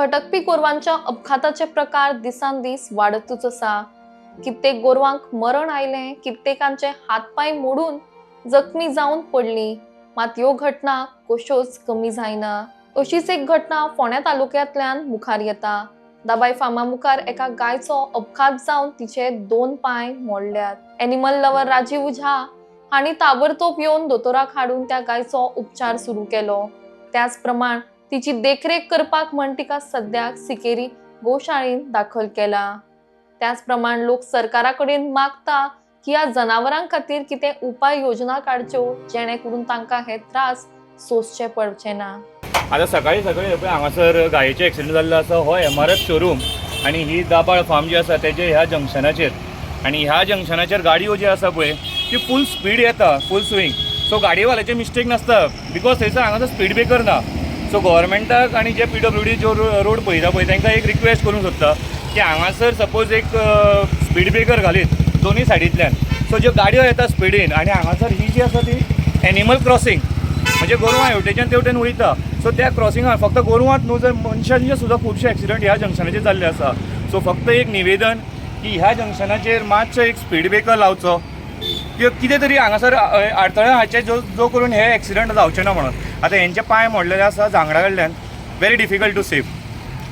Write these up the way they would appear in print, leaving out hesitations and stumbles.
भटकपी गोरवांच्या अपघाताचे प्रकार दिसांदिस वाढतच असा। कित्येक गोरवांक मरण आयले, कित्येकांचे हातपाय मोडून जखमी जाऊन पडली। मात ह्यो घटना कश्योच कमी जायना। अशीच एक घटना फोंड्या तालुक्यांतल्यान मुखार येता। दाबाय फार्मा मुखार एका गायचो अपघात जावन तिचे 2 पाय मोडल्यात। एनिमल लवर राजीव झा हांणी ताबडतोब येवन दोतोराक हाडून त्या गायचो उपचार सुरू केलो। त्याच प्रमाण तिची देखरेख करपाक म्हण तिका सद्याक सिकेरी गोशाळेंत दाखल केला। त्याच प्रमाण लोक सरकारा कडेन मागता की ह्या जनावरां खातीर कितें उपाय योजना काडच्यो जेणे करून तांकां हे त्रास सोंसचे पडचे ना। आता सकाळी हांगासर गायेचे एक्सिडेंट जाल्लो आसा। हो MRF शोरूम आणि ही दाबाळ फार्म जी आसा तेजे ह्या जंक्शनाचेर, आणि ह्या जंक्शनाचेर गाडयो जी आसा पळय ती फूल स्पीड येता, फूल स्विंग। सो गाडयेवाल्याचे मिस्टेक नासता, बिकॉज थंयसर हांगासर स्पीड ब्रेकर ना। सो गव्हर्मेंटाक आणि जे PWD जो रोड पळयता पळय तांकां एक रिक्वेस्ट करूंक सोदता की हांगासर सपोज एक स्पीड ब्रेकर घालीत दोन्ही सायडींतल्यान। सो ज्यो गाडयो येता स्पीडीन आणि हांगासर ही जी आसा ती एनिमल क्रॉसिंग, म्हणजे गोरवां हेवटेच्यान तेवटेन वयता। सो त्या क्रॉसिंगार फक्त गोरवांच न्हू तर मनशांचे सुद्धा खूबशे एक्सिडेंट ह्या जंक्शनाचेर जाल्ले आसा। सो फक्त एक निवेदन की ह्या जंक्शनाचेर मातसो एक स्पीड ब्रेकर लावचो किंवा कितें तरी हांगासर आडथळे हाडचे जो करून हे एक्सिडेंट जावचे ना म्हणून। आतां हेंचे पांय मोडलेले आसा जांगडा कडल्यान, व्हेरी डिफिकल्ट टू सेव।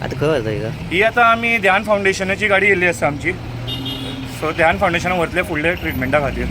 आता खबर जाता ही आतां आमी ध्यान फावंडेशनाची गाडी येयल्ली आसा आमची। सो ध्यान फावंडेशनाक व्हरतले फुडले ट्रिटमेंटा खातीर।